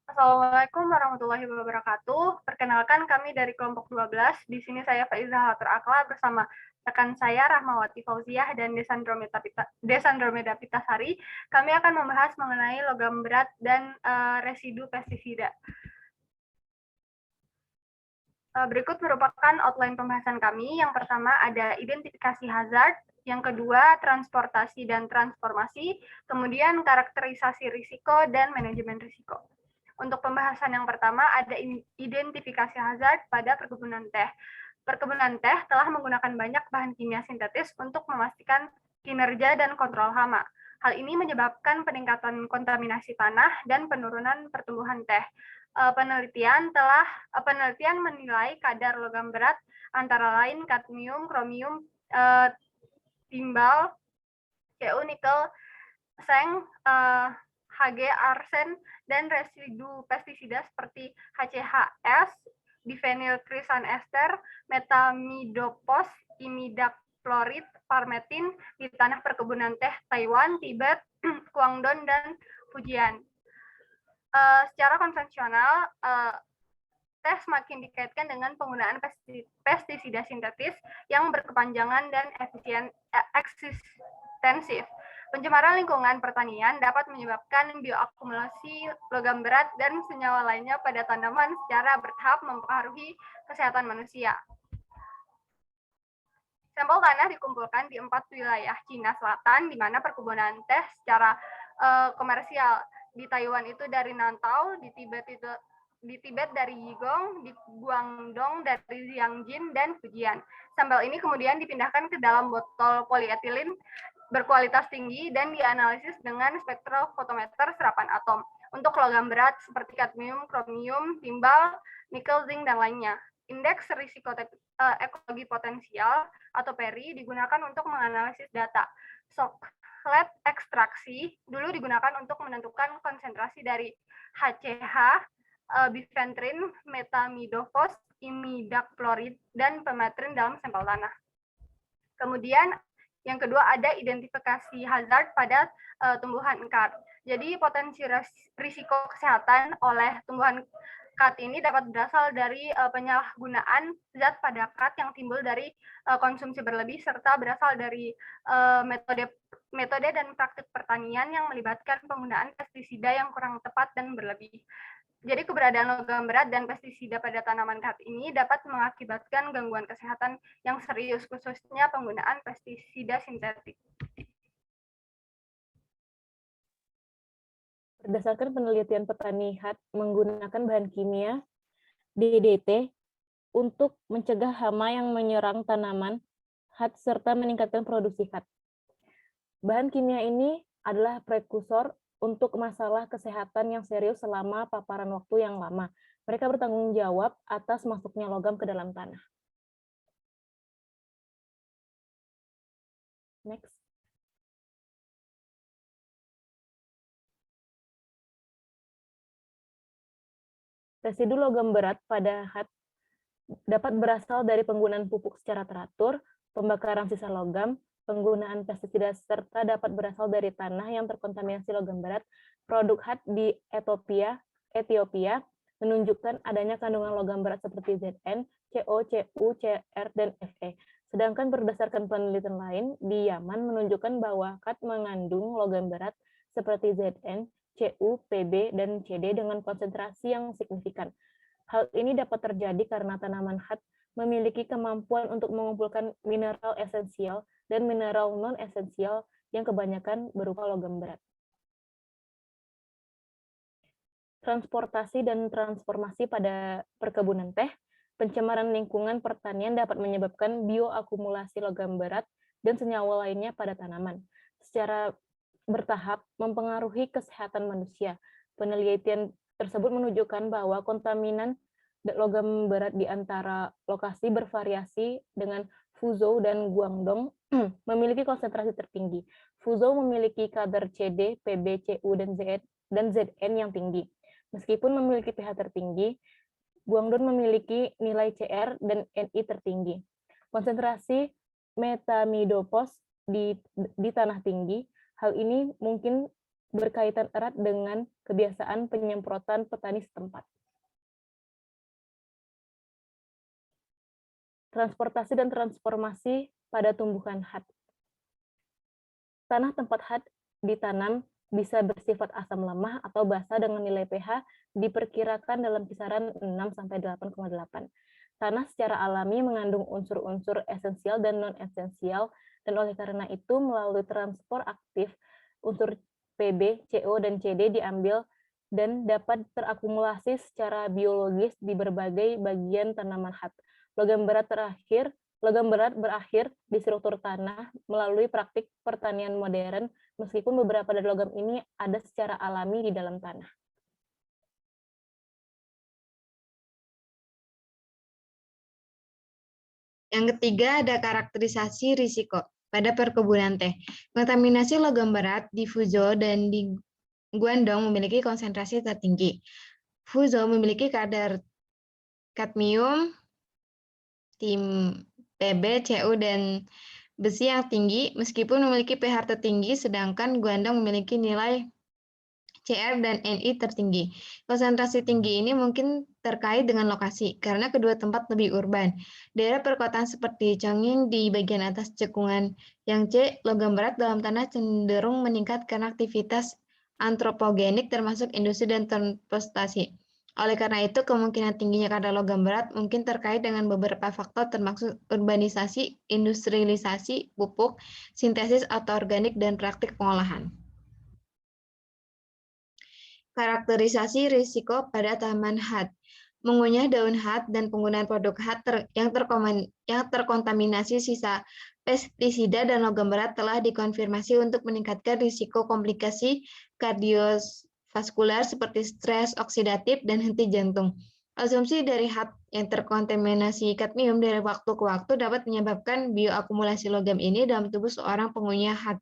Assalamualaikum warahmatullahi wabarakatuh. Perkenalkan kami dari kelompok 12. Di sini saya Faiza Hatur Akla bersama rekan saya Rahmawati Fauziah dan Desandromeda Pitasari. Kami akan membahas mengenai logam berat dan residu pestisida. Berikut merupakan outline pembahasan kami. Yang pertama ada identifikasi hazard, yang kedua transportasi dan transformasi, kemudian karakterisasi risiko dan manajemen risiko. Untuk pembahasan yang pertama ada identifikasi hazard pada perkebunan teh. Perkebunan teh telah menggunakan banyak bahan kimia sintetis untuk memastikan kinerja dan kontrol hama. Hal ini menyebabkan peningkatan kontaminasi tanah dan penurunan pertumbuhan teh. Penelitian menilai kadar logam berat antara lain kadmium, kromium, timbal, Cu, nikel, seng, Hg, arsen, dan residu pestisida seperti HCHS, difeniltrisan ester, metamidopos, imidaclorid, parmetin di tanah perkebunan teh Taiwan, Tibet, Guangdong, dan Fujian. Secara konvensional, teh semakin dikaitkan dengan penggunaan pestisida sintetis yang berkepanjangan dan eksistensif. Pencemaran lingkungan pertanian dapat menyebabkan bioakumulasi logam berat dan senyawa lainnya pada tanaman secara bertahap mempengaruhi kesehatan manusia. Sampel tanah dikumpulkan di 4 wilayah Cina Selatan, di mana perkebunan teh secara komersial. Di Taiwan itu dari Nantau, di Tibet dari Yigong, di Guangdong dari Jiangyin, dan Fujian. Sampel ini kemudian dipindahkan ke dalam botol polietilin berkualitas tinggi dan dianalisis dengan spektrofotometer serapan atom untuk logam berat seperti kadmium, kromium, timbal, nikel, zinc, dan lainnya. Indeks risiko ekologi potensial atau PERI digunakan untuk menganalisis data. Soklet ekstraksi dulu digunakan untuk menentukan konsentrasi dari HCH, bifentrin, metamidofos, imidaclorid, dan pemetrin dalam sampel tanah. Kemudian yang kedua ada identifikasi hazard pada tumbuhan kart. Jadi potensi risiko kesehatan oleh tumbuhan kart ini dapat berasal dari penyalahgunaan zat pada kart yang timbul dari konsumsi berlebih serta berasal dari metode dan praktik pertanian yang melibatkan penggunaan pestisida yang kurang tepat dan berlebih. Jadi keberadaan logam berat dan pestisida pada tanaman kart ini dapat mengakibatkan gangguan kesehatan yang serius, khususnya penggunaan pestisida sintetik. Berdasarkan penelitian petani HAT menggunakan bahan kimia DDT untuk mencegah hama yang menyerang tanaman HAT serta meningkatkan produksi HAT. Bahan kimia ini adalah prekursor untuk masalah kesehatan yang serius selama paparan waktu yang lama. Mereka bertanggung jawab atas masuknya logam ke dalam tanah. Next. Residu logam berat pada HAT dapat berasal dari penggunaan pupuk secara teratur, pembakaran sisa logam, penggunaan pestisida, serta dapat berasal dari tanah yang terkontaminasi logam berat. Produk HAT di Ethiopia menunjukkan adanya kandungan logam berat seperti Zn, Co, Cu, Cr, dan Fe. Sedangkan berdasarkan penelitian lain, di Yaman menunjukkan bahwa HAT mengandung logam berat seperti Zn, Cu, Pb, dan Cd dengan konsentrasi yang signifikan. Hal ini dapat terjadi karena tanaman HAT memiliki kemampuan untuk mengumpulkan mineral esensial dan mineral non-esensial yang kebanyakan berupa logam berat. Transportasi dan transformasi pada perkebunan teh, pencemaran lingkungan pertanian dapat menyebabkan bioakumulasi logam berat dan senyawa lainnya pada tanaman. Secara bertahap mempengaruhi kesehatan manusia. Penelitian tersebut menunjukkan bahwa kontaminan logam berat di antara lokasi bervariasi dengan Fuzhou dan Guangdong memiliki konsentrasi tertinggi. Fuzhou memiliki kadar CD, Pb, Cu, dan Zn yang tinggi. Meskipun memiliki pH tertinggi, Guangdong memiliki nilai Cr dan Ni tertinggi. Konsentrasi metamidopos di tanah tinggi, hal ini mungkin berkaitan erat dengan kebiasaan penyemprotan petani setempat. Transportasi dan transformasi pada tumbuhan had. Tanah tempat had ditanam bisa bersifat asam lemah atau basa dengan nilai pH diperkirakan dalam kisaran 6-8,8. Tanah secara alami mengandung unsur-unsur esensial dan non-esensial, dan oleh karena itu melalui transport aktif, unsur Pb, Co, dan Cd diambil dan dapat terakumulasi secara biologis di berbagai bagian tanaman had. Logam berat berakhir di struktur tanah melalui praktik pertanian modern, meskipun beberapa dari logam ini ada secara alami di dalam tanah. Yang ketiga ada karakterisasi risiko pada perkebunan teh. Kontaminasi logam berat di Fuzhou dan di Guangdong memiliki konsentrasi tertinggi. Fuzhou memiliki kadar kadmium, Pb, Cu, dan besi yang tinggi, meskipun memiliki pH tertinggi, sedangkan Guangdong memiliki nilai Cr dan Ni tertinggi. Konsentrasi tinggi ini mungkin terkait dengan lokasi, karena kedua tempat lebih urban. Daerah perkotaan seperti Chongqing di bagian atas cekungan Yangtze, logam berat dalam tanah cenderung meningkat karena aktivitas antropogenik termasuk industri dan transportasi. Oleh karena itu, kemungkinan tingginya kadar logam berat mungkin terkait dengan beberapa faktor termasuk urbanisasi, industrialisasi, pupuk, sintesis atau organik, dan praktik pengolahan. Karakterisasi risiko pada tanaman had. Mengunyah daun had dan penggunaan produk had yang terkontaminasi sisa pestisida dan logam berat telah dikonfirmasi untuk meningkatkan risiko komplikasi kardiovaskular seperti stres oksidatif dan henti jantung. Asumsi dari had yang terkontaminasi kadmium dari waktu ke waktu dapat menyebabkan bioakumulasi logam ini dalam tubuh seorang pengunyah had.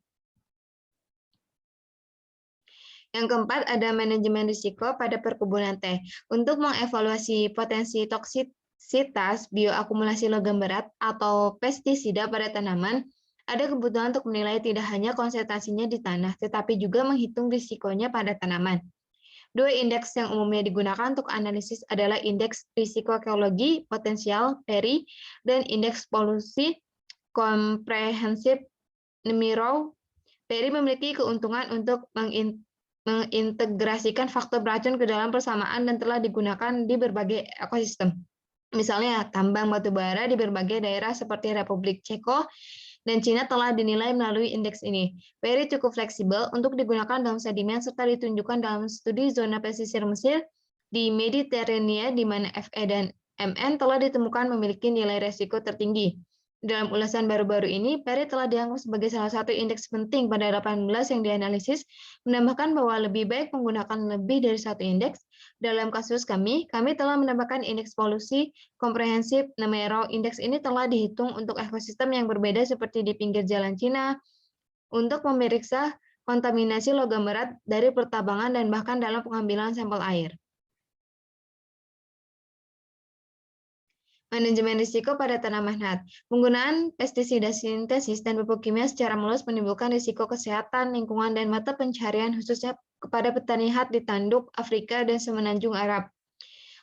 Yang keempat, ada manajemen risiko pada perkebunan teh. Untuk mengevaluasi potensi toksisitas bioakumulasi logam berat atau pestisida pada tanaman, ada kebutuhan untuk menilai tidak hanya konsentrasinya di tanah, tetapi juga menghitung risikonya pada tanaman. Dua indeks yang umumnya digunakan untuk analisis adalah indeks risiko ekologi potensial (PERI) dan indeks polusi komprehensif (NEMIRO). PERI memiliki keuntungan untuk mengintegrasikan faktor beracun ke dalam persamaan dan telah digunakan di berbagai ekosistem. Misalnya, tambang batu bara di berbagai daerah seperti Republik Ceko dan Cina telah dinilai melalui indeks ini. PERI cukup fleksibel untuk digunakan dalam sedimen serta ditunjukkan dalam studi zona pesisir Mesir di Mediterania di mana Fe dan Mn telah ditemukan memiliki nilai resiko tertinggi. Dalam ulasan baru-baru ini, PERI telah dianggap sebagai salah satu indeks penting pada 18 yang dianalisis, menambahkan bahwa lebih baik menggunakan lebih dari satu indeks. Dalam kasus kami telah menambahkan indeks polusi komprehensif NEMIRO. Indeks ini telah dihitung untuk ekosistem yang berbeda seperti di pinggir jalan Cina, untuk memeriksa kontaminasi logam berat dari pertambangan dan bahkan dalam pengambilan sampel air. Manajemen risiko pada tanaman had. Penggunaan pestisida sintesis dan pupuk kimia secara mulus menimbulkan risiko kesehatan, lingkungan, dan mata pencaharian khususnya kepada petani had di tanduk, Afrika, dan semenanjung Arab.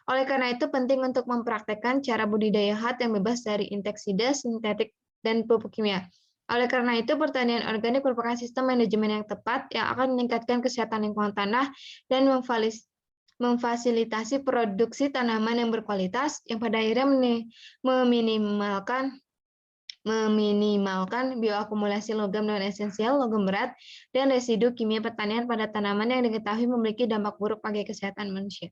Oleh karena itu, penting untuk mempraktekkan cara budidaya had yang bebas dari inseksida sintetik dan pupuk kimia. Oleh karena itu, pertanian organik merupakan sistem manajemen yang tepat yang akan meningkatkan kesehatan lingkungan tanah dan memfasilitasi produksi tanaman yang berkualitas yang pada akhirnya meminimalkan bioakumulasi logam non-esensial, logam berat, dan residu kimia pertanian pada tanaman yang diketahui memiliki dampak buruk bagi kesehatan manusia.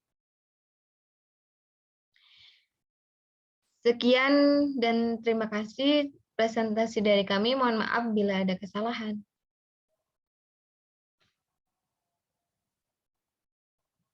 Sekian dan terima kasih presentasi dari kami. Mohon maaf bila ada kesalahan.